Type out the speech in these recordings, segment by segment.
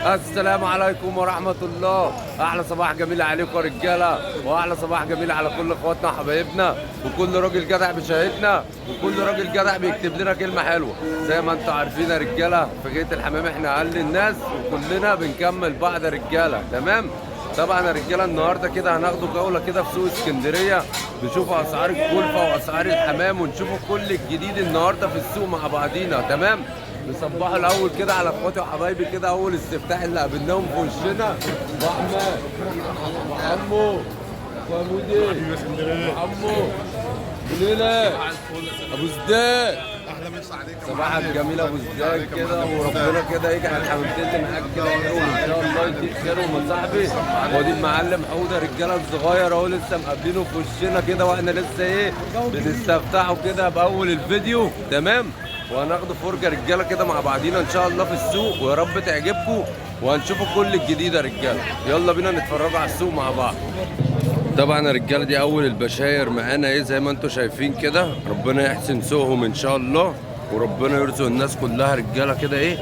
السلام عليكم ورحمة الله. أحلى صباح جميل عليكم يا رجالة، وأحلى صباح جميل على كل إخواتنا وحبايبنا، وكل راجل جدع بيشاهدنا، وكل راجل جدع بيكتب لنا كلمة حلوة. زي ما أنتم عارفين يا رجالة، في جية الحمام إحنا أقل الناس، وكلنا بنكمل بعض يا رجالة. تمام؟ طبعا يا رجالة النهارده كده هناخدوا جولة كده في سوق اسكندرية، نشوفوا أسعار الكلفة وأسعار الحمام، ونشوفوا كل الجديد النهارده في السوق مع بعضينا. تمام؟ نصبحوا الاول كده على اخواتي وحبايبي كده، اول استفتاح اللي قابلناهم في وشنا واحمد وعمو ومودي وعمو ليلى ابو زداد. اهلا مسا عليك صباحك جميل ابو زداد كده، وربنا كده يجعل حبيبتي معاك كده خير، وان شاء الله يديك خير. ومن صاحبي ودي المعلم حوده رجاله الصغير اهو لسه مقابلينه في وشنا كده، واحنا لسه بنستفتحوا كده باول الفيديو. تمام؟ وهناخدوا فرجه رجاله كده مع بعضينا ان شاء الله في السوق، ويا رب تعجبكم، وهنشوفوا كل الجديد يا رجاله. يلا بينا نتفرجوا على السوق مع بعض. طبعا يا رجاله دي اول البشاير معانا زي ما انتم شايفين كده. ربنا يحسن سوقهم ان شاء الله، وربنا يرزق الناس كلها رجاله كده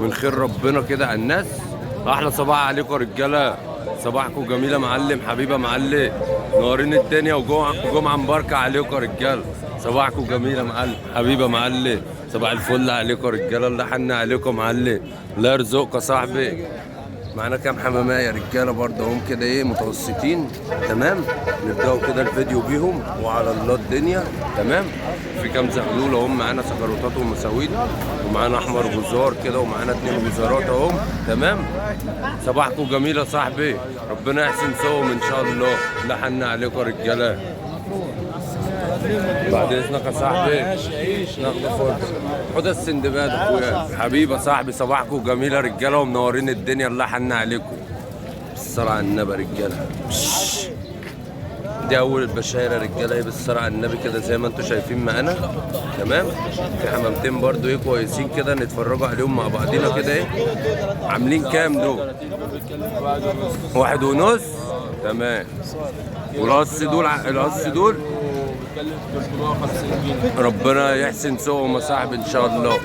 من خير ربنا كده على الناس. احلى صباح عليكم يا رجاله، صباحكم جميله معلم حبيبه معلم، نورين الدنيا وجمعه مباركه عليكم يا رجاله. صباحكم جميله معلم حبيبه معلم، صباح الفل عليكم يا رجاله، الله يحن عليكم معلم، الله يرزقك يا صاحبي. معانا كام حمامية يا رجاله برضه هم كده متوسطين. تمام؟ نبداوا كده الفيديو بيهم وعلى الله الدنيا. تمام؟ في كام زغلول اهم معانا سكروتات ومساويد، ومعانا احمر جزار كده، ومعانا 2 جزارات اهم. تمام؟ صباحكم جميل يا صاحبي، ربنا يحسن سوقهم ان شاء الله، الله يحن عليكم يا رجاله. بعد اذنك يا صاحبي ناخد فرصه حوده السندباد اخويا حبيبي صاحبي. صباحكم جميل يا رجاله ومنورين الدنيا، الله يحن عليكم. بالصلاه على النبي يا رجاله. دي اول البشاير يا رجاله بالصلاه على النبي كده زي ما انتم شايفين معانا. تمام؟ في حمامتين برضو كويسين كده نتفرجوا عليهم مع بعضينا كده. عاملين كام دول؟ 1.5. تمام. والقص دول ربنا يحسن سوقهم يا صاحبي ان شاء الله.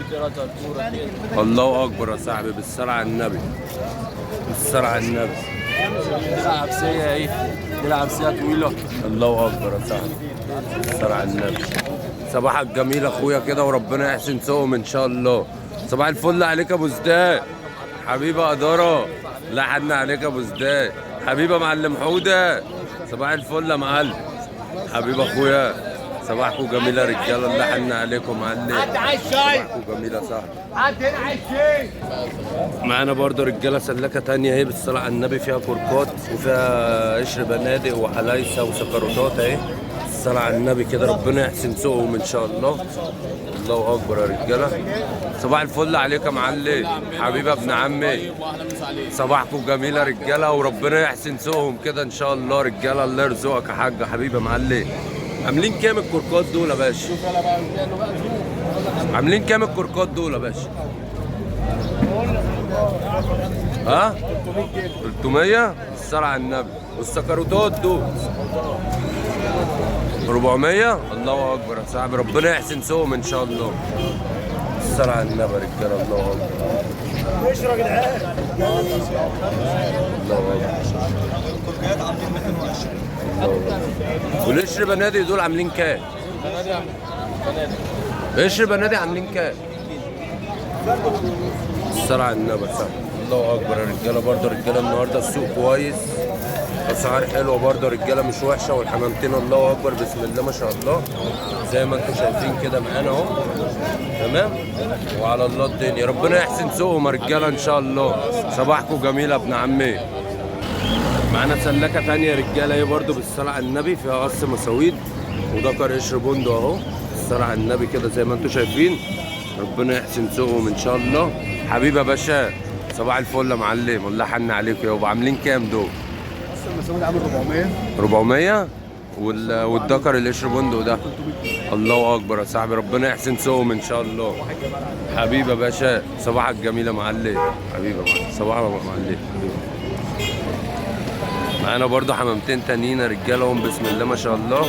الله اكبر يا صاحبي، بالصلاه على النبي، بالصلاه على النبي. دي عبسيه دي عبسيه طويله. الله اكبر يا صاحبي، بالصلاه على النبي. صباحك جميل اخويا كده، وربنا يحسن سوقهم ان شاء الله. صباح الفل عليك يا ابو زداد حبيبه قدره، لا حن عليك يا ابو زداد حبيبه معلم حوده. صباح الفل يا معلم حبيب اخويا، صباحكم جميل يا رجاله، الله يحن عليكم معلم. صباحكم جميل يا صاحبي. معانا برضو رجاله سلاكه تانية بالصلاه على النبي، فيها كركات وفيها قشر بنادق وحلايسه وسكروتات بالصلاه على النبي كده، ربنا يحسن سوقهم ان شاء الله. الله اكبر يا رجاله. صباح الفل عليك يا معلم حبيبي ابن عمي، صباحكم جميل يا رجاله، وربنا يحسن سوقهم كده ان شاء الله رجاله، الله يرزقك يا حاج حبيبي يا معلم. عاملين كام الكركات دول يا باشا؟ عاملين كام الكركات دول يا باشا؟ ها؟ 300 الصلاة على النبي. والسكروتات دول 400. الله اكبر يا صاحبي، ربنا يحسن سوقهم ان شاء الله. الصلاة على النبي يا رجاله، الله اكبر. اشرب يا جدعان. الله اكبر. الكركات عاملين 220. والقشر بنادق دول عاملين كام؟ قشر بنادق عاملين كام؟ الصلاة على النبي يا صاحبي. الله اكبر يا رجاله، برضه رجاله النهارده السوق كويس، اسعار حلوه برضه رجاله مش وحشه، والحمامتين الله اكبر بسم الله ما شاء الله زي ما انتم شايفين كده معانا اهو. تمام؟ وعلى الله الدنيا، ربنا يحسن سوقهم يا رجاله ان شاء الله. صباحكم جميل يا ابن عمي. معانا سلاكه ثانيه يا رجاله برضه بالصلاه على النبي، فيها قص مساويد وذكر قشر بندق اهو بالصلاه على النبي كده زي ما انتم شايفين، ربنا يحسن سوقهم ان شاء الله. حبيبي يا باشا صباح الفل يا معلم، الله يحن عليكم يابا. عاملين كام دول؟ المسؤول عامل 400. 400. والذكر القشر بندق ده الله اكبر يا صاحبي، ربنا يحسن سوقهم ان شاء الله. حبيبي يا باشا صباحك جميل يا معلم حبيبي يا معلم، صباحك يا معلم. معانا برضو حمامتين تانيين يا رجاله هم بسم الله ما شاء الله،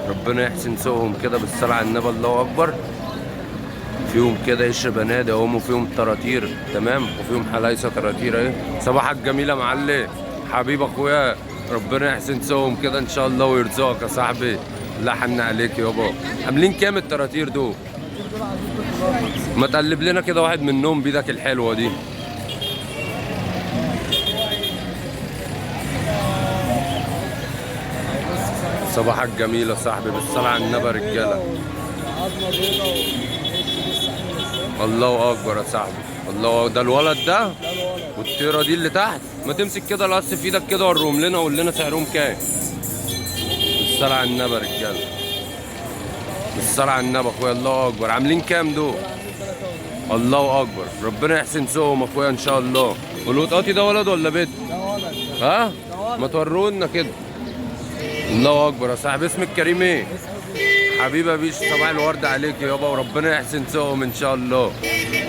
ربنا يحسن سوقهم كده بالصلاه على النبي، الله اكبر. فيهم كده قشر بنادق اهم، وفيهم طراطير تمام، وفيهم حلايسه طراطير اهي. صباحك جميل يا معلم، حبيب اخويا، ربنا يحسن سوهم كده ان شاء الله ويرزقك يا صاحبي. الله حن عليك يابا. عاملين كام الطراطير دول؟ ما تقلب لنا كده واحد منهم بيدك الحلوه دي. صباحك جميل يا صاحبي، بالصلاة على النبي يا رجاله. الله اكبر يا صاحبي، الله. ده الولد ده والطيره دي اللي تحت. ما تمسك كده القص في ايدك كده وريهم لنا وقول لنا سعرهم كام. بالصلاة على النبي يا رجاله، بالصلاة على النبي اخويا. الله اكبر. عاملين كام دول؟ الله اكبر، ربنا يحسن سوقهم اخويا ان شاء الله. والوطاطي ده ولد ولا بنت؟ ده ولد. ها؟ ما تورونا كده. الله اكبر يا صاحبي. اسمك كريم ايه؟ حبيبي يا بيش، صباح الورد عليك يابا، وربنا يحسن سوقهم ان شاء الله.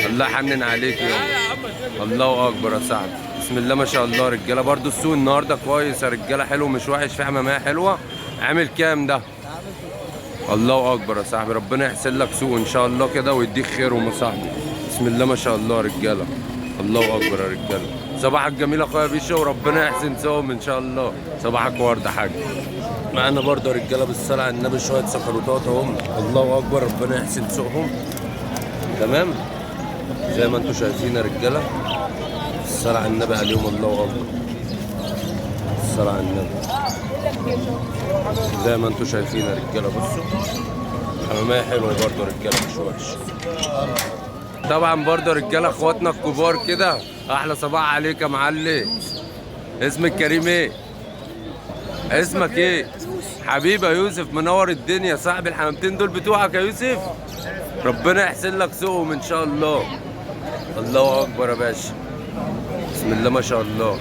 الله يحنن عليك يابا. الله اكبر يا صاحبي، بسم الله ما شاء الله. رجاله برضو السوق النهارده كويس يا رجاله، حلو مش وحش، في حماميه حلوه. عامل كام ده؟ الله اكبر يا صاحبي، ربنا يحسن لك سوق ان شاء الله كده ويديك خيرهم يا صاحبي. بسم الله ما شاء الله يا رجاله. الله اكبر يا رجاله. صباحك جميل يا اخويا بيشو، وربنا يحسن سوقهم ان شاء الله. صباحك ورد حاج. معانا برضه يا رجاله بالصلاه على النبي شويه سكروتات اهم. الله اكبر، ربنا يحسن سوقهم تمام زي ما انتم شايفين يا رجاله. الصلاه على النبي عليهم. الله اكبر، الصلاه على النبي زي ما انتم شايفين يا رجاله. بصوا حماميه حلوه برضه يا رجاله مش وحش. طبعا برضه يا رجاله اخواتنا الكبار كده، احلى صباح عليك يا معلم. اسمك كريم ايه؟ اسمك ايه؟ حبيبي يا يوسف، منور الدنيا صاحبي. الحمامتين دول بتوعك يا يوسف، ربنا يحسن لك سوقهم ان شاء الله. الله اكبر يا باشا، بسم الله ما شاء الله.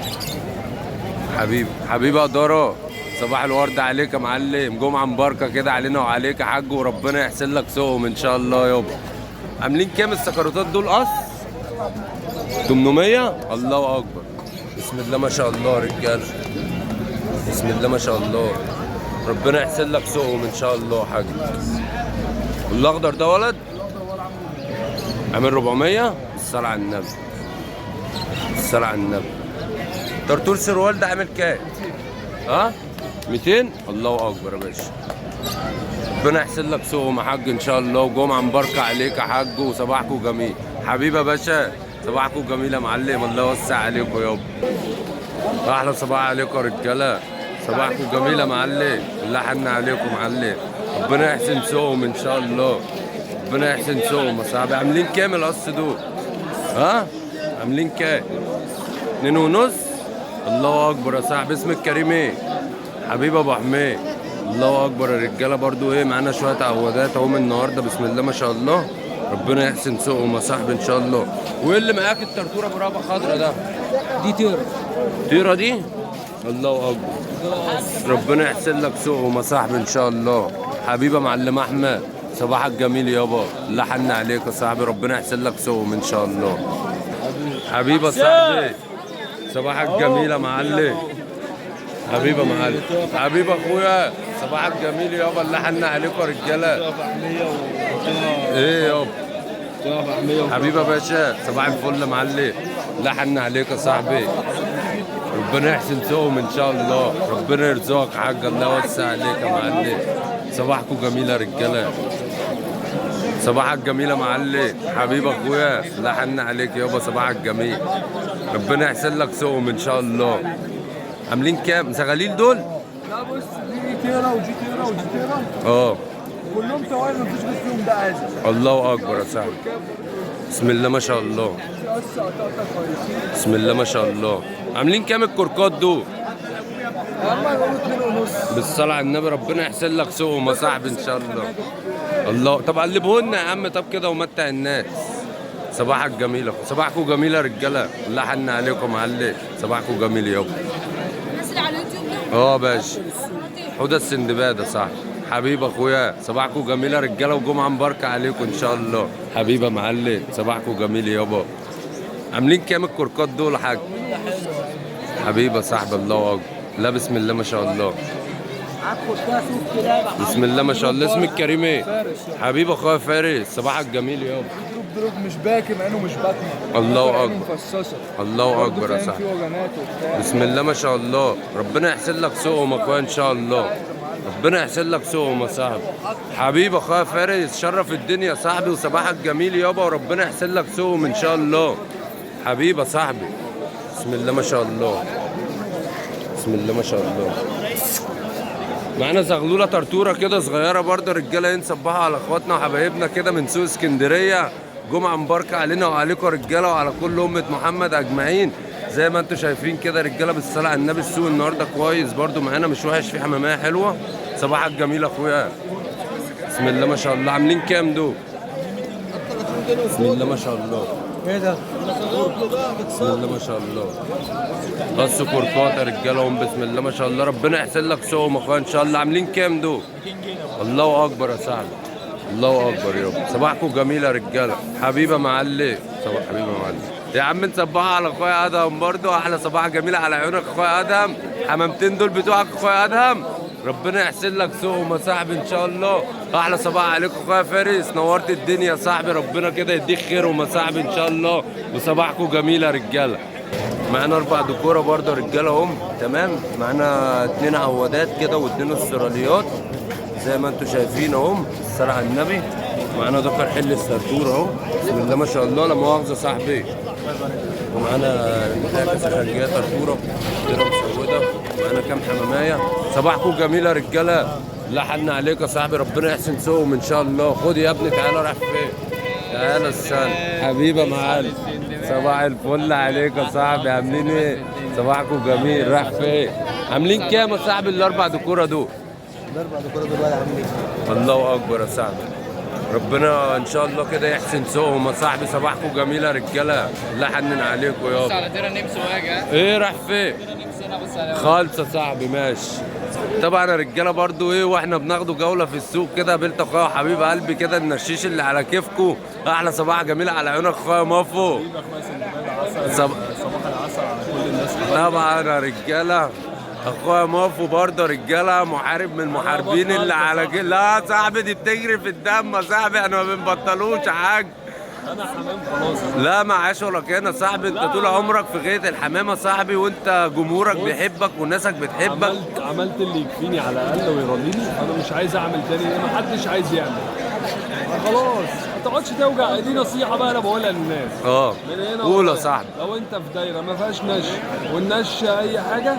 حبيبي يا دارا، صباح الورد عليك يا معلم. جمعه مباركه كده علينا وعليك يا حاج، وربنا يحسن لك سوقهم ان شاء الله يابا. عاملين كام السكروتات دول قص؟ 800. الله اكبر، بسم الله ما شاء الله يا رجاله، بسم الله ما شاء الله. ربنا يحسن لك سوقهم ان شاء الله يا حاج. والاخضر ده ولد عامل 400. الصلاة على النبي، الصلاة على النبي. طرطور سروال ده عامل كام؟ ها؟ 200. الله اكبر يا باشا، ربنا يحسن لك سوقهم يا حاج ان شاء الله. وجمعه مباركه عليك يا حاج، وصباحكم جميل. حبيبي يا باشا، صباحكم جميل يا معلم. الله يوسع عليكم يابا، احلى صباح عليكم يا رجاله. صباحكم جميل يا معلم، الله حن عليكم يا معلم. ربنا يحسن سوقهم ان شاء الله، ربنا يحسن سوقهم يا صاحبي. عاملين كام القص دول؟ ها؟ عاملين كام؟ 2.5. الله اكبر يا صاحبي. اسمك كريم ايه؟ حبيبي ابو حميد. الله اكبر يا رجاله. برضو ايه معانا شويه عوادات اهو من النهارده، بسم الله ما شاء الله. ربنا يحسن سوقهم يا صاحبي ان شاء الله. وايه اللي معاك الترتوره ابو رقبه خضرا ده؟ دي طيره. طيره دي؟ الله اكبر، ربنا يحسن لك سوقهم يا صاحبي ان شاء الله. حبيبي يا معلم احمد، صباحك جميل يابا، الله حن عليك يا صاحبي. ربنا يحسن لك سوقهم ان شاء الله. حبيبي يا صاحبي، صباحك جميل يا معلم. حبيبي يا معلم، حبيبي اخويا، صباحك جميل يابا، الله حن عليكم يا رجاله. ايه يابا؟ حبيبي يا باشا، صباح الفل يا معلم، الله حن عليك يا صاحبي. ربنا يحسن سوقهم ان شاء الله، ربنا يرزقك يا حاج، الله يوسع عليك يا معلم. صباحكم جميل يا رجاله، صباحك جميل يا معلم. حبيبي اخويا، الله حن عليك يابا، صباحك جميل. ربنا يحسن لك سوقهم ان شاء الله. عاملين كام زغاليل دول؟ لا بص، دي تيرا ودي تيرا ودي تيرا، اه كلهم توائم، مفيش بس فيهم ده عازل. الله اكبر يا صاحبي، بسم الله ما شاء الله، بسم الله ما شاء الله. عاملين كام الكركات دول؟ هم يقولوا 2.5. بالصلاة على النبي، ربنا يحسن لك سوقهم يا صاحبي ان شاء الله. الله، طب قلبهولنا يا عم، طب كده ومتع الناس. صباحك جميل، صباحكم جميل يا رجاله، الله حن عليكم يا معلم. صباحكم جميل يابا. الناس اللي على اليوتيوب ده باشا، حوده السندباد يا صاحبي. حبيبي اخويا، صباحكم جميل يا رجاله، وجمعه مباركه عليكم ان شاء الله. حبيبي يا معلم، صباحكم جميل يابا. عاملين كام الكركات دول يا حاج؟ حبيبي يا صاحبي، الله اكبر. لا بسم الله ما شاء الله، بسم الله ما شاء الله. اسمك كريم ايه؟ حبيبي اخويا فارس، صباحك جميل يابا. الدروج مش باكي مع انه مش باكي. الله عينه أكبر. مفصصه. الله برضه اكبر يا فاهم صاحبي. في وجنات وبتاع. بسم الله ما شاء الله، ربنا يحسن لك سوقهم يا اخويا ان شاء الله. ربنا يحسن لك سوقهم يا صاحبي. حبيبي اخويا فارس، شرف الدنيا يا صاحبي وصباحك جميل يابا، وربنا يحسن لك سوقهم ان شاء الله. حبيبي يا صاحبي. بسم الله ما شاء الله. بسم الله ما شاء الله. معانا زغلوله طرطوره كده صغيره برضه رجاله، ينصبحوا على اخواتنا وحبايبنا كده من سوق اسكندريه. جمعه مباركه علينا وعليكم رجاله وعلى كل امه محمد اجمعين. زي ما انتم شايفين كده رجاله بالصلاه على النبي، السوق النهارده كويس برضه معانا مش وحش، في حماميه حلوه. صباحك جميل يا اخويا. بسم الله ما شاء الله. عاملين كام دول؟ بسم الله ما شاء الله. ايه ده؟ بسم الله ما شاء الله. بس كوركات يا رجاله هم بسم الله ما شاء الله، ربنا يحسن لك سوقهم يا اخويا ان شاء الله. عاملين كام دول؟ الله اكبر يا صاحبي. الله اكبر يابا. صباحكم جميل يا رجاله. حبيبه معلم. صباح حبيبه معلم. يا عم نصبحوا على اخويا ادهم برضه، احلى صباح جميل على عيونك اخويا ادهم. حمامتين دول بتوعك اخويا ادهم، ربنا يحسن لك سوقهم يا صاحبي ان شاء الله. احلى صباح عليكم اخويا فارس، نورت الدنيا يا صاحبي، ربنا كده يديك خيرهم يا صاحبي ان شاء الله. وصباحكم جميل يا رجاله. معانا 4 دكوره برضه يا رجاله هم تمام. معانا 2 عوادات كده و2 استراليات زي ما انتم شايفين اهم. الصلاه على النبي. معانا ذكر حل السرطور اهو بسم الله ما شاء الله. لا مؤاخذه صاحبي. ومعانا نحاكس خارجيه طرطوره كده مسوده. معانا كام حمامايه. صباحكم جميل يا رجاله. لا حن عليك يا صاحبي، ربنا يحسن سوقهم ان شاء الله. خد يا ابني تعالى رايح فين؟ تعالى السنة حبيبي يا معلم. صباح الفل عليك يا صاحبي، عاملين ايه؟ صباحكم جميل. رايح فين؟ عاملين كام يا صاحبي ال4 دكوره دول؟ ال4 دكوره دول عاملين الله اكبر يا صاحبي. ربنا ان شاء الله كده يحسن سوقهم يا صاحبي. صباحكم جميل يا رجاله. لا حنن عليكم يابا. على تيرا نمس واجا. ايه رايح فين؟ نمس خالص يا صاحبي ماشي. طبعا يا رجاله برضو ايه واحنا بناخدوا جوله في السوق كده قابلت اخويا وحبيب قلبي كده النشيش اللي على كيفكم. احلى صباح جميل على عيونك اخويا مافو. صباح العسل على كل الناس. طبعا يا رجاله اخويا مافو برضه رجاله، محارب من المحاربين اللي على كده. لا صاحبي دي بتجري في الدم يا صاحبي، احنا ما بنبطلوش يا حاج. انا حمام خلاص. لا معاش ولا كده صاحبي، انت طول عمرك في غايه الحمام يا صاحبي، وانت جمهورك بيحبك وناسك بتحبك. عملت اللي يكفيني على الاقل ويرضيني، انا مش عايز اعمل تاني، ما حدش عايز يعمل. خلاص ما تقعدش توجع. دي نصيحه بقى انا بقولها للناس. من هنا قول يا صاحبي. لو انت في دايره ما فيهاش نش والنش اي حاجه،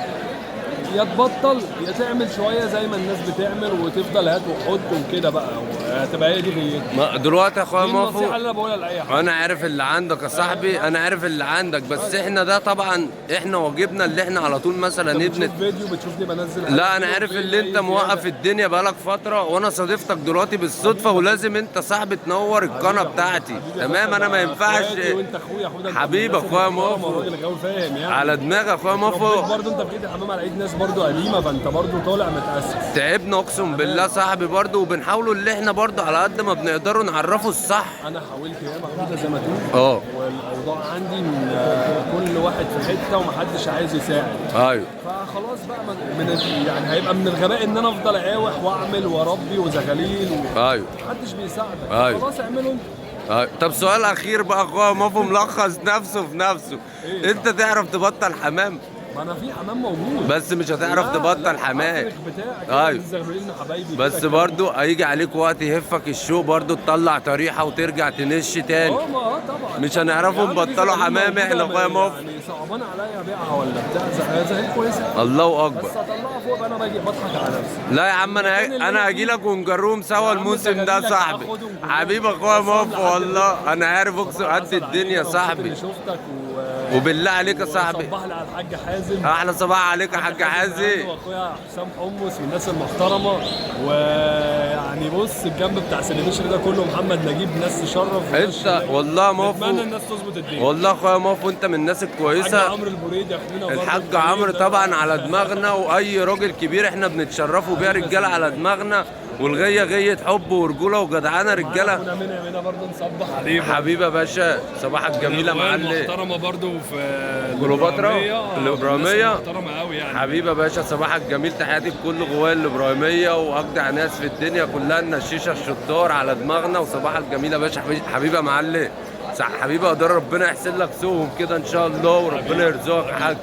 يا تبطل يا تعمل شويه زي ما الناس بتعمل وتفضل هات وحط وكده بقى، هتبقى هي دي غيتك. دلوقتي يا اخويا دي مافو النصيحه اللي انا بقولها لاي حد. انا عارف اللي عندك يا صاحبي، انا عارف اللي عندك، بس احنا ده طبعا احنا واجبنا اللي احنا على طول مثلا انت نبني. بتشوف فيديو بتشوفني بنزل. لا انا عارف اللي انت موقف الدنيا بقالك فتره، وانا صادفتك دلوقتي بالصدفه، ولازم انت صاحبي تنور القناه بتاعتي تمام. انا ما ينفعش. وانت اخويا حبيبي اخويا مافو الراجل جو فاهم يعني. على دماغي اخويا مافو. برضه انت في الحمام على ايد ناس برضه قديمه، فانت برضه طالع متاسس. تعبنا اقسم بالله صاحبي برضه، وبنحاولوا اللي احنا برضه على قد ما بنقدروا نعرفه الصح. انا حاولت ياما كده زي ما تقول. والاوضاع عندي من كل واحد في حته ومحدش عايز يساعد. ايوه فخلاص بقى يعني هيبقى من الغباء ان انا افضل اقاوح واعمل واربي وزغاليل ايوه محدش بيساعدك. ايوه خلاص اعملوا انت. طب سؤال اخير بقى اخويا مافو ملخص نفسه في نفسه. انت تعرف تبطل حمام؟ ما انا في حمام موجود بس مش هتعرف تبطل حمام. ايوه بس برضو هيجي عليك وقت يهفك الشوق برضو تطلع طريحه وترجع تنش تاني. طبعا مش هنعرفوا نبطلوا حمام احنا اخويا مافو. يعني صعبان عليا ابيعها ولا بتاع زي كويسه. الله اكبر. بس اطلعها فوق انا باجي بضحك على نفسي. لا يا عم انا هاجي لك ونجروهم سوا الموسم ده صاحبي. حبيبي اخويا مافو والله انا عارف اقسم قد الدنيا صاحبي. شفتك وبالله عليك يا صاحبي. صباح على الحاج حازم. احلى صباح عليك يا حاج حازم. واخويا حسام حمص من الناس المحترمه، ويعني بص الجنب بتاع سليمشري ده كله محمد نجيب ناس تشرف. انت والله مافو اتمنى الناس تظبط الدنيا. والله اخويا مافو انت من الناس الكويسه. الحاج عمرو البوريدي اخونا. الحاج عمرو طبعا على دماغنا، واي راجل كبير احنا بنتشرفوا بيه رجاله على دماغنا. والغيه غيه حب ورجوله وجدعانه رجاله. ابونا منى برضه نصبح عليه حبيبي يا باشا، صباحك جميله يا معلم. محترمه برضه في كليوباترا الابراهيميه. محترمه قوي يعني. حبيبي يا باشا، صباحك جميل. تحياتي لكل غوايه الابراهيميه واجدع ناس في الدنيا كلها، النشيشه الشطار على دماغنا. وصباحك جميل يا باشا. حبيبي يا معلم، حبيبي اقدر ربنا يحسن لك سوهم كده ان شاء الله، وربنا يرزقك يا حاج.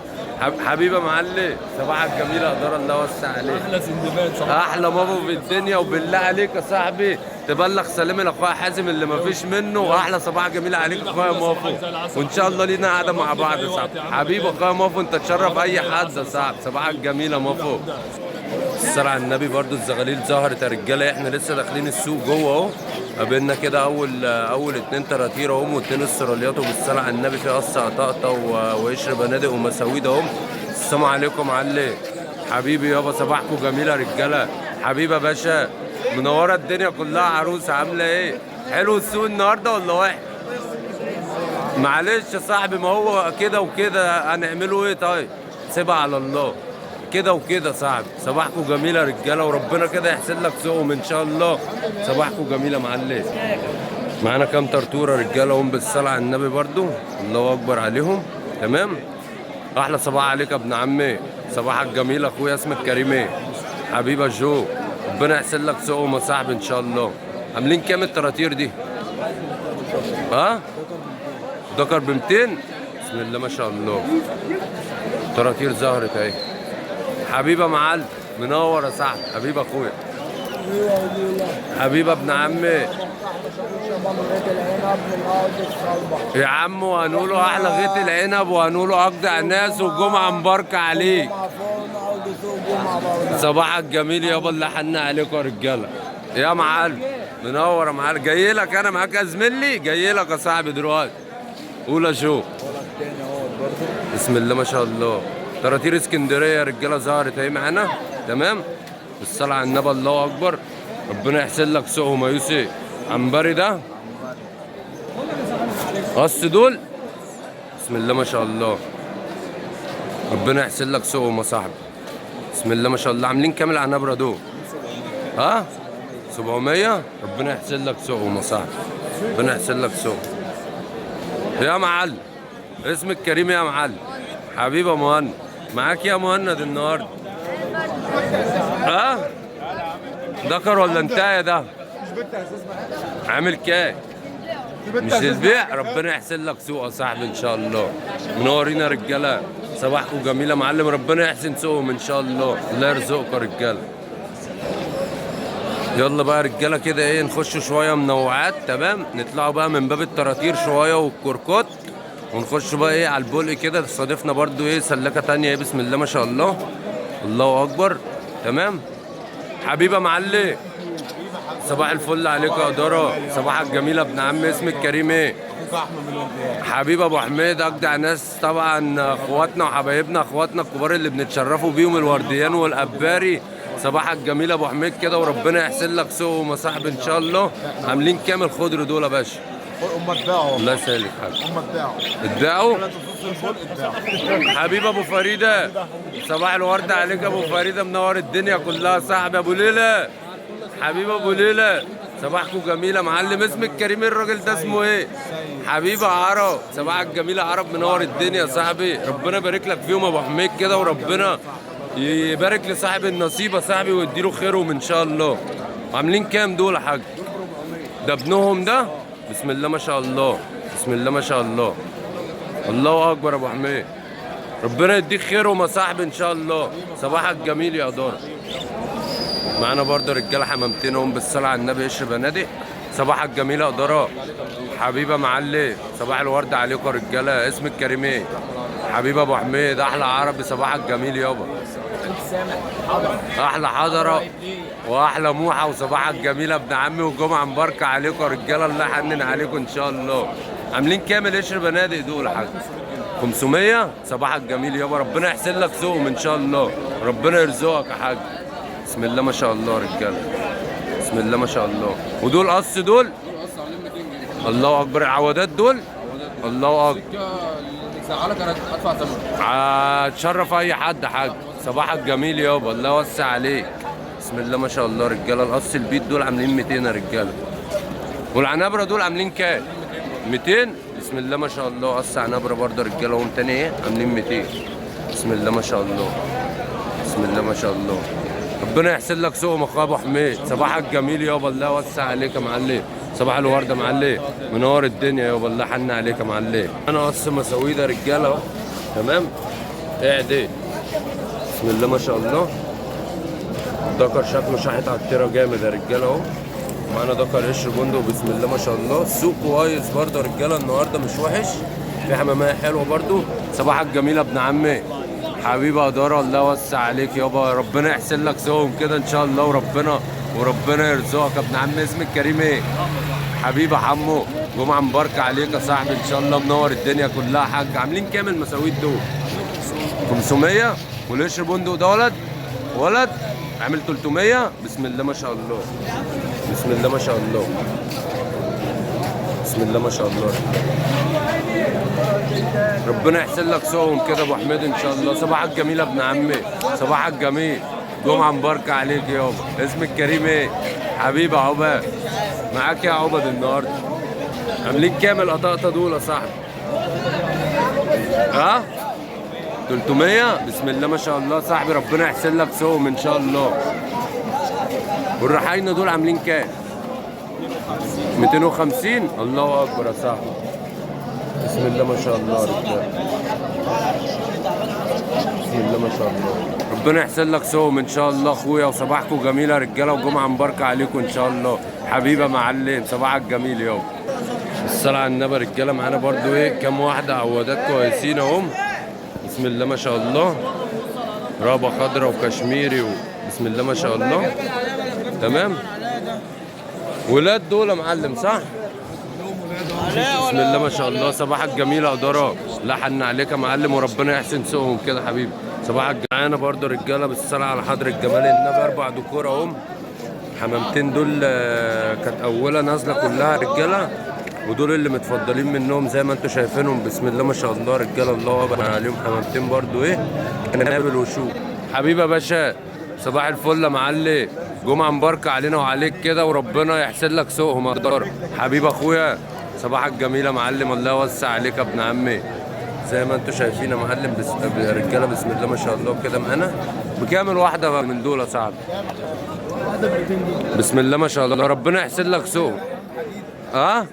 حبيبي يا معلم، صباحك جميل، اقدر الله يوسع عليك. احلى سندباد، احلى مامو في الدنيا. وبالله عليك يا صاحبي تبلغ سلامي لاخويا حازم اللي ما فيش منه. واحلى صباح جميل عليك اخويا مافو، وان شاء الله لينا قاعده مع بعض يا صاحبي. حبيبي اخويا مافو، انت تشرف اي حد يا صاحبي. صباحك جميل يا مافو. الصلاة على النبي. برضو الزغاليل ظهرت يا رجاله. احنا لسه داخلين السوق جوه اهو. قابلنا كده اول اتنين تراتير اهم، واتنين استراليات. وبالصلاة على النبي في قصه قطقطه وقشر بنادق ومساويد اهم. السلام عليكم علي حبيبي يابا، صباحكم جميل يا رجاله. حبيبي يا باشا، منوره الدنيا كلها. عروسه عامله ايه؟ حلو السوق النهارده ولا وحش؟ معلش يا صاحبي، ما هو كده وكده، هنعمله ايه طيب؟ سيبها على الله. كده وكده صاحبي. صباحكم جميل يا رجاله، وربنا كده يحسن لك سوقهم ان شاء الله. صباحكم جميل يا معلم. معانا كام طرطوره رجاله هم بالصلاه على النبي برضو، الله اكبر عليهم. تمام. احلى صباح عليك يا ابن عمي. صباحك جميل اخويا، اسمك كريم ايه؟ حبيبي جو، ربنا يحسن لك سوقهم يا صاحبي ان شاء الله. عاملين كام الطراطير دي؟ ها؟ دكر ب 200. بسم الله ما شاء الله. طراطير ظهرت اهي. حبيبي يا معلم، منور يا صاحبي. حبيبي اخويا، حبيبي ابن عمي. يا عم، وهنقوله احلى غيط العنب، وهنقوله اجدع ناس، وجمعه مباركه عليك. صباحك جميل يابا، اللي حن عليكم يا رجاله. يا معلم منور يا معلم. جاي لك انا معاك يا زميلي، جاي لك يا صاحبي دلوقتي. قول يا شو. بسم الله ما شاء الله. طراطير اسكندريه يا رجاله ظهرت اهي معانا. تمام. الصلاه على النبي، الله اكبر. ربنا يحسن لك سوقهم يا يوسف. عنبري ده قص دول. بسم الله ما شاء الله. ربنا يحسن لك سوقهم يا صاحبي. بسم الله ما شاء الله. عاملين كام العنبره دول؟ ها؟ 700. ربنا يحسن لك سوقهم يا صاحبي. ربنا يحسن لك سوقهم يا معلم. اسمك كريم يا معلم. حبيبي يا مهند، معاك يا مهند النهارده. ها؟ ذكر ولا انتهى ده؟ عامل كام؟ مش للبيع. ربنا يحسن لك سوق يا صاحبي ان شاء الله. منورين يا رجاله. صباحكم جميل يا معلم، ربنا يحسن سوقهم ان شاء الله. الله يرزقكم يا رجاله. يلا بقى يا رجاله كده ايه، نخشوا شويه منوعات. تمام. نطلعوا بقى من باب الطراطير شويه والكركوت، ونخش بقى ايه على البلق كده. تصادفنا برضو ايه سلكه تانيه ايه. بسم الله ما شاء الله، الله اكبر. تمام. حبيبي يا معلم، صباح الفل عليك يا قدره. صباحك جميل يا ابن عم. اسمك كريم ايه؟ حبيبي ابو حميد، اجدع ناس طبعا، اخواتنا وحبايبنا، اخواتنا الكبار اللي بنتشرفوا بيهم، الورديان والاباري. صباحك جميل يا ابو حميد كده، وربنا يحسن لك سوقهم يا صاحبي ان شاء الله. عاملين كام الخضر دول يا باشا؟ هم اتباعوا. الله يسهلك حاجه. هم اتباعوا. اتباعوا؟ اتباعوا. حبيبي ابو فريده، صباح الورد عليك يا ابو فريده، منور الدنيا كلها صاحبي. ابو ليلى، حبيبي ابو ليلى، صباحكم جميل يا معلم. اسمك كريم، الراجل ده اسمه ايه؟ حبيبي عرب. صباحك جميل يا عرب، منور الدنيا يا صاحبي. ربنا يبارك لك فيهم يا ابو حميد كده، وربنا يبارك لصاحب النصيب يا صاحبي، ويديله خيرهم ان شاء الله. عاملين كام دول يا حاج؟ ده ابنهم ده؟ بسم الله ما شاء الله، بسم الله ما شاء الله. الله اكبر يا ابو حميد، ربنا يديك خيرهم يا صاحبي ان شاء الله. صباحك جميل يا دار. معانا برضه رجاله حمامتين هم بالصلاه على النبي، قشر بنادق. صباحك جميل يا قدره. حبيبه معلم، صباح الورد عليكم يا رجاله. اسمك كريم ايه؟ حبيبي ابو حميد، احلى عربي. صباحك جميل يابا. احلى حضره واحلى موحه، وصباحك جميل يا ابن عمي، والجمعه مباركه عليكم يا رجاله. الله يحنن عليكم ان شاء الله. عاملين كام القشر بنادق دول يا حاج؟ 500. صباحك جميل يابا، ربنا يحسن لك سوقهم ان شاء الله، ربنا يرزقك يا حاج. بسم الله ما شاء الله يا رجاله، بسم الله ما شاء الله. ودول قص دول؟ الله اكبر. العوادات دول؟ الله اكبر. زعلك انا ادفع ثمن. تشرف اي حد يا حاج. صباحك جميل يابا، الله يوسع عليك. بسم الله ما شاء الله رجاله. القص البيت دول عاملين 200 يا رجاله. والعنبره دول عاملين كام؟ 200. بسم الله ما شاء الله. قص عنبره برضه رجاله هم تاني ايه عاملين 200. بسم الله ما شاء الله. بسم الله ما شاء الله. ربنا يحسن لك سوقهم اخويا ابو حميد. صباحك جميل يابا، الله يوسع عليك يا معلم. صباح الورده يا معلم، منور الدنيا يابا، الله حن عليك يا معلم. انا قص مساوي ده رجاله اهو تمام. قاعد ايه بسم الله ما شاء الله. دكر شكله شاحت على التيره جامد يا رجاله اهو. معانا دكر قشر بندق بسم الله ما شاء الله. السوق كويس برضه يا رجاله النهارده مش وحش، في حماميه حلوه برضه. صباحك جميل يا ابن عمي حبيبي اداره، الله يوسع عليك يابا، ربنا يحسن لك سوقهم كده ان شاء الله، وربنا يرزقك يا ابن عمي. اسمك كريم ايه؟ حبيبي حمو، جمعه مباركه عليك يا صاحبي ان شاء الله، منور الدنيا كلها. حاج عاملين كام المساويت دول؟ 500. والقشر بندق ده ولد عامل 300. بسم الله ما شاء الله. بسم الله ما شاء الله. بسم الله ما شاء الله. ربنا يحسن لك سوقهم كده يا ابو حميد ان شاء الله. صباحك جميل يا ابن عمي، صباحك جميل، جمعه مباركه عليك يابا. اسمك كريم ايه؟ حبيبي عبد، معاك يا عبد النهارده. عاملين كام القطاطه دول يا صاحبي؟ ها؟ 300. بسم الله ما شاء الله صاحبي، ربنا يحسن لك سوقهم ان شاء الله. والرحاينه دول عاملين كام؟ 250. الله اكبر يا صاحبي. بسم الله ما شاء الله رجاله. بسم الله ما شاء الله. ربنا يحسن لك سوقهم ان شاء الله اخويا. وصباحكم جميل يا رجاله، وجمعه مباركه عليكم ان شاء الله. حبيبي يا معلم، صباحك جميل يابا. الصلاه على النبي رجاله. معانا برضو ايه كام واحده عوادات كويسين اهم. بسم الله ما شاء الله. رابه خضراء وكشميري بسم الله ما شاء الله. تمام. ولاد دول يا معلم صح؟ بسم الله ما شاء الله. صباحك جميل يا اداره، لا حن عليك يا معلم، وربنا يحسن سوقهم كده حبيبي. صباحك معانا برضه رجاله بالصلاه على حضره جمال النبي. 4 دكور اهم. حمامتين دول كانت اولى نازله كلها رجاله، ودول اللي متفضلين منهم زي ما انتم شايفينهم. بسم الله ما شاء الله رجاله، الله اكبر عليهم. حمامتين برضه ايه نابل وشوك. حبيبي يا باشا صباح الفل يا معلم، جمعه مباركه علينا وعليك كده، وربنا يحسن لك سوقهم يا اداره. حبيبي اخويا صباحك جميل يا معلم، الله يوسع عليك يا ابن عمي. زي ما انتم شايفين يا معلم رجاله بسم الله ما شاء الله كده معانا. بكام الواحده من دول يا صاحبي؟ بسم الله ما شاء الله، ربنا يحسن لك سوق. ها؟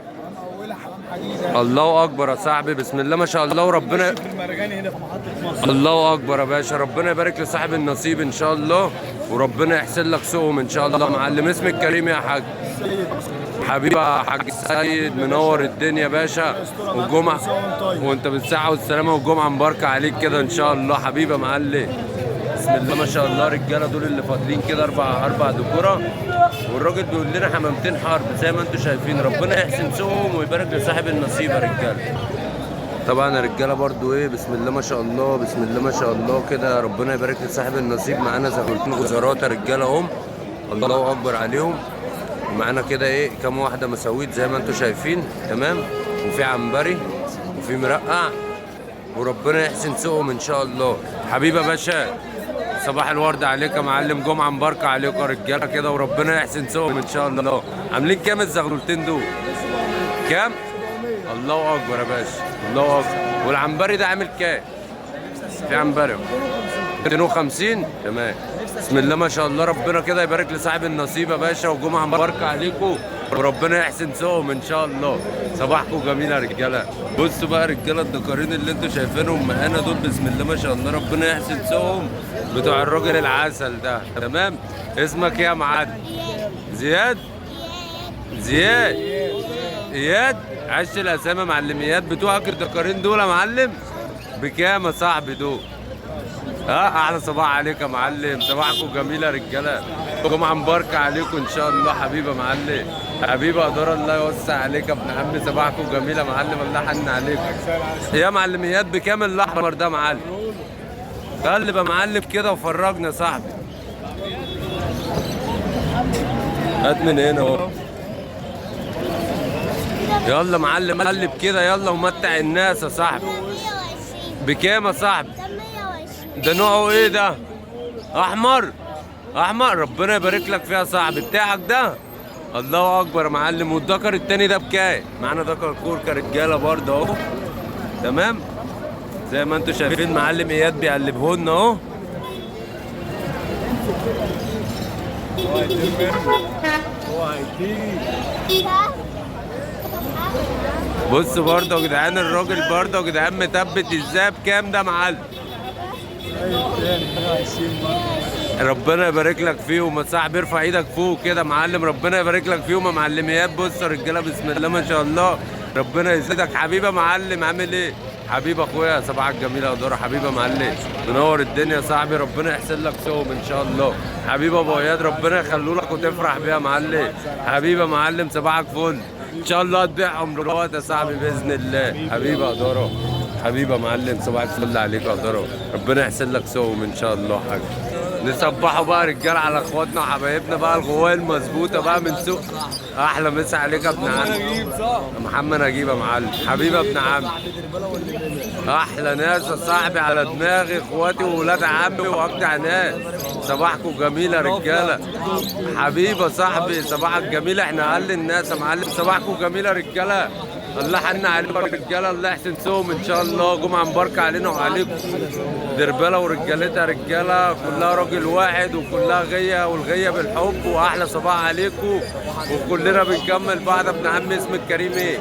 الله اكبر يا صاحبي، بسم الله ما شاء الله. وربنا الله اكبر يا باشا، ربنا يبارك لصاحب النصيب ان شاء الله، وربنا يحسن لك سوقهم ان شاء الله يا معلم. اسمك كريم يا حاج. حبيبي يا حاج السيد، منور الدنيا يا باشا. والجمعه وانت بالصحه والسلامه، والجمعه مباركه عليك كده ان شاء الله حبيبي يا معلم. بسم الله ما شاء الله رجاله. دول اللي فاضلين كده اربع دكوره، والراجل بيقول لنا حمامتين حرب زي ما انتم شايفين. ربنا يحسن سوقهم ويبارك لصاحب النصيب يا رجاله. طبعا يا رجاله برضو ايه بسم الله ما شاء الله، بسم الله ما شاء الله كده، ربنا يبارك لصاحب النصيب. معانا زغلتين غزارات يا رجاله اهم، الله اكبر عليهم. ومعانا كده ايه كام واحده مساويت زي ما انتم شايفين تمام، وفي عنبري وفي مرقع، وربنا يحسن سوقهم ان شاء الله. حبيبي يا باشا صباح الورد عليك يا معلم، جمعه مباركه عليكم يا رجاله كده، وربنا يحسن سوقهم ان شاء الله. عاملين كام الزغلولتين دول؟ كام؟ الله اكبر يا باشا، الله اكبر. والعنبري ده عامل كام؟ في عنبري 250 تمام. بسم الله ما شاء الله، ربنا كده يبارك لصاحب النصيب يا باشا، وجمعه مباركه عليكم، وربنا يحسن سوقهم ان شاء الله. صباحكم جميل يا رجاله. بصوا بقى رجاله الدكارين اللي انتوا شايفينهم معانا دول بسم الله ما شاء الله، ربنا يحسن سوقهم، بتوع الراجل العسل ده تمام. اسمك ايه يا معلم؟ زياد. زياد اياد. عش الاسامي معلميات بتوعك الدكارين دول يا معلم. بكام يا صاحبي دول؟ احلى صباح عليك يا معلم، صباحكم جميل يا رجاله، جمعه مباركه عليكم ان شاء الله حبيبي يا معلم. حبيبي اداره الله يوسع عليك يا ابن عمي، صباحكم جميل يا معلم، الله حن عليكم. يا معلميات بكام الاحمر ده يا معلم؟ قلب يا معلم كده وفرجنا يا صاحبي. هات من هنا اهو. يلا معلم قلب كده يلا ومتع الناس يا صاحبي. بكام يا صاحبي؟ ده نوعه ايه ده؟ احمر؟ احمر ربنا يبارك لك فيها صاحبي بتاعك ده. الله اكبر يا معلم. والذكر التاني ده بكام؟ معانا ذكر كوركا رجاله برضه اهو تمام زي ما انتم شايفين. معلم اياد بيقلبهولنا اهو. بص برضه يا جدعان الراجل برضه يا جدعان مثبت ازاي بكام ده معلم. ربنا يبارك لك فيهم يا صاحبي. ارفع ايدك فوق كده معلم. ربنا يبارك لك فيهم يا معلميات. بص يا رجاله بسم الله ما شاء الله. ربنا يزيدك حبيبي يا معلم. عامل ايه حبيب اخويا؟ صباحك جميل يا دورة حبيبي يا معلم. منور الدنيا يا صاحبي. ربنا يحسن لك سوهم ان شاء الله حبيبي ابو اياد. ربنا يخلوا لك وتفرح بيها يا معلم. حبيبي يا معلم صباحك فل. ان شاء الله تبيعهم دلوقتي يا صاحبي باذن الله. حبيبي يا دورة حبيبي يا معلم. صباح الفل عليك يا دورة. ربنا يحسن لك سوهم ان شاء الله حاج. نصبحوا بقى رجال على اخواتنا وحبايبنا بقى الغوايه المظبوطه بقى من سوق. احلى مسا عليك يا ابن عم محمد نجيب يا معلم. حبيبي يا ابن عم. احلى ناس يا صاحبي على دماغي اخواتي وولاد عمي واجدع ناس. صباحكم جميل يا رجاله. حبيبي يا صاحبي صباحك جميل. احنا اقل الناس يا معلم. صباحكم جميل يا رجاله. الله حن عليكم يا رجاله. الله يحسن سوهم ان شاء الله. جمعه مباركه علينا وعليكم. دربله ورجالتها رجاله كلها راجل واحد وكلها غيه والغيه بالحب. واحلى صباح عليكم وكلنا بنكمل بعض. ابن عم اسمك كريم ايه؟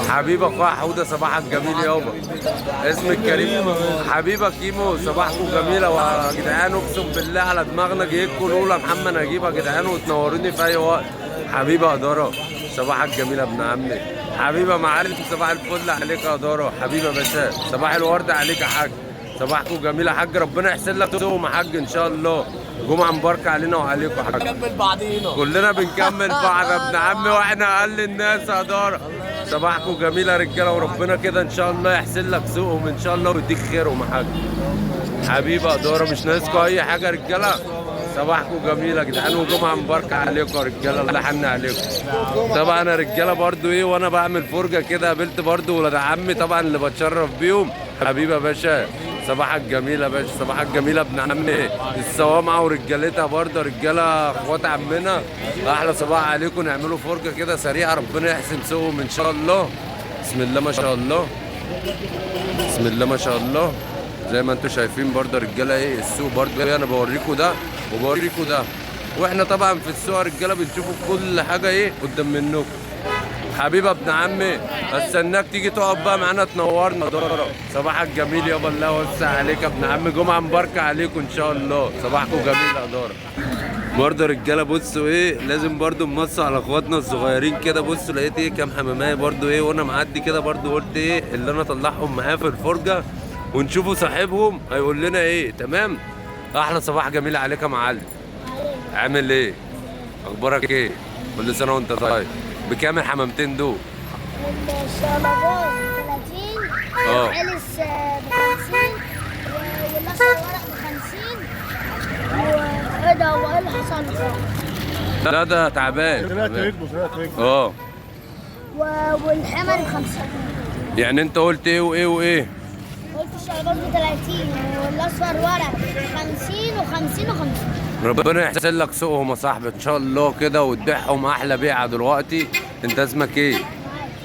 حبيبي اخويا حوده. صباحك جميل يابا. اسمك كريم حبيبك كيمو. صباحكم جميله يا جدعان. اقسم بالله على دماغنا جايبكم الاولى محمد نجيب يا جدعان. وتنوروني في اي وقت. حبيبي يا دارا صباحك جميل يا ابن عمي. حبيبي يا معلم صباح الفل عليك يا دارا. حبيبي يا باشا صباح الورد عليك يا حاج. صباحكم جميل يا حاج. ربنا يحسن لك سوهم يا حاج ان شاء الله. جمعه مباركه علينا وعليكم يا حاج. نكمل بعضينا كلنا بنكمل بعض يا ابن عمي واحنا اقل الناس يا دارا. صباحكم جميل يا رجاله. وربنا كده ان شاء الله يحسن لك سوقهم ان شاء الله ويديك خيرهم يا حاج. حبيبي يا دارا مش ناقصكم اي حاجه يا رجاله. صباحكم جميل يا جدعان وجمعه مباركه عليكم يا رجاله. الله يحن عليكم. طبعا يا رجاله برضو ايه وانا بعمل فرجه كده قابلت برضو ولاد عمي طبعا اللي بتشرف بيهم. حبيبي يا باشا صباحك جميل يا باشا. صباحك جميل يا ابن عمي. الصوامعه ورجالتها برضه رجاله اخوات عمنا. احلى صباح عليكم. نعملوا فرجه كده سريعه. ربنا يحسن سوهم ان شاء الله. بسم الله ما شاء الله. بسم الله ما شاء الله. زي ما انتم شايفين برضه رجاله ايه السوق برضه ايه. انا بوريكم ده وبوريكم ده. واحنا طبعا في السوق رجاله بنشوفوا كل حاجه ايه قدام منكم. حبيبي ابن عمي استناك تيجي تقعد بقى معانا تنورنا دارا. صباحك جميل يابا. الله يوسع عليك يا ابن عمي. جمعه مباركه عليكم ان شاء الله. صباحكم جميل يا دارا. برضه رجاله بصوا ايه لازم برضه نمصوا على اخواتنا الصغيرين كده. بصوا لقيت ايه كام حمامايه برضه ايه وانا معدي كده برضه قلت ايه اللي انا اطلعهم معايا في الفرجه ونشوفوا صاحبهم هيقول لنا ايه. تمام. احلى صباح جميل عليك يا معلم. عامل ايه؟ اخبارك ايه؟ كل سنه وانت طيب. بكام الحمامتين دول؟ الشلبات 30 الحلس ب 50 والاصفر ورق ب 50 وايه ده وايه اللي حصل له؟ لا ده تعبان. والحمل ب 50. يعني انت قلت ايه وايه وايه؟ قلت الشلبات ب 30 والاصفر ورق ب 50 و50 و50. ربنا يحسن لك سوقهم يا صاحبي ان شاء الله كده وتبيعهم احلى بيعه دلوقتي. انت اسمك ايه؟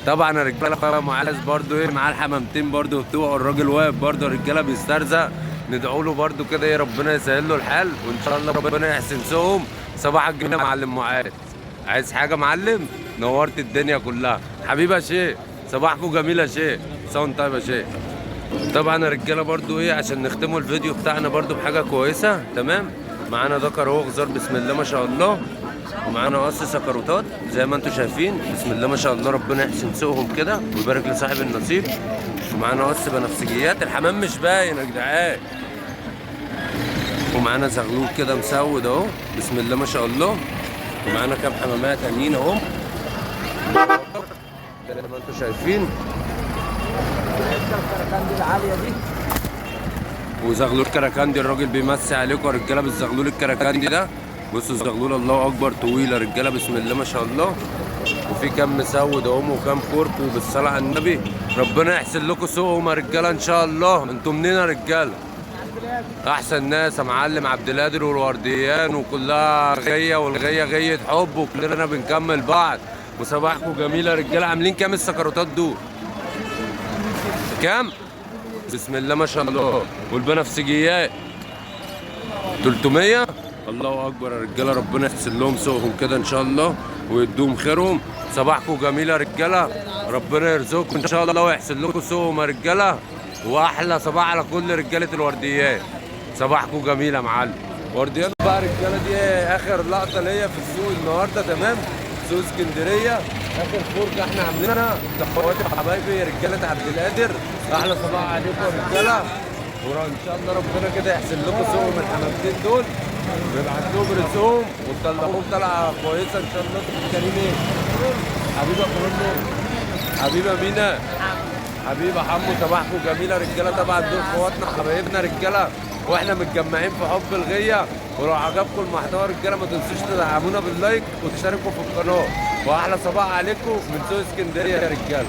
طبعا يا رجاله معاذ برضو ايه معاه الحمامتين برضو بتوعه. الراجل واقف برضو الرجاله بيسترزق. ندعوا له برضو كده ايه ربنا يسهل له الحال وان شاء الله ربنا يحسن سوقهم. صباحك جميل يا معلم معاذ. عايز حاجه معلم؟ نورت الدنيا كلها حبيبي يا شيخ. صباحكم جميل يا شيخ. صون طيب يا شيخ. طبعا يا رجاله برضو ايه عشان نختموا الفيديو بتاعنا برضو بحاجه كويسه. تمام. معانا ذكر اهو غزار بسم الله ما شاء الله. ومعانا قص سكروتات زي ما انتم شايفين بسم الله ما شاء الله. ربنا يحسن سوقهم كده ويبارك لصاحب النصيب. ومعانا قص بنفسجيات. الحمام مش باين يا جدعان. ومعانا زغلول كده مسود اهو بسم الله ما شاء الله. ومعانا كام حمامات تانيين اهو زي ما انتم شايفين. وزغلول كراكندي الراجل بيمسي عليكم يا رجاله بالزغلول الكراكندي ده. بصوا الزغلول الله اكبر طويل يا رجاله بسم الله ما شاء الله. وفي كام مسود اهو وكام كركو بالصلاه على النبي. ربنا يحسن لكم سوقهم يا رجاله ان شاء الله. انتم منين يا رجاله؟ احسن ناس يا معلم عبد القادر والورديان، وكلها غيه، والغيه غيه حب، وكلنا بنكمل بعض. وصباحكم جميله يا رجاله. عاملين كام السكروتات دول؟ كام؟ بسم الله ما شاء الله. والبنفسجيات 300. الله اكبر يا رجاله، ربنا يحسن لهم سوقهم كده ان شاء الله ويدوم خيرهم. صباحكم جميل يا رجاله، ربنا يرزقكم ان شاء الله ويحسن لكم سوقهم يا رجاله. واحلى صباح على كل رجاله الورديات. صباحكم جميل يا معلم. ورديان بقى رجاله، دي اخر لقطه ليا في السوق النهارده، تمام؟ سوق اسكندريه اخر فرجه احنا عاملينها. اخواتي وحبايبي رجاله عبد القادر، احلى صباح عليكم يا رجاله. وان شاء الله ربنا كده يحسن لكم سوقهم الحمامتين دول، ويبعت لهم رزقهم وتطلعوهم طلعه كويسه ان شاء الله. كريم ايه؟ حبيبي اخواننا، حبيبه مينا، حبيبه حمو. صباحكم جميله رجاله. طبعا دول اخواتنا حبايبنا رجاله، واحنا متجمعين في حب الغيه. ولو عجبكم المحتوى رجاله ما تنسوش تدعمونا باللايك وتشتركوا في القناه. واحلى صباح عليكم من سوق اسكندريه يا رجاله.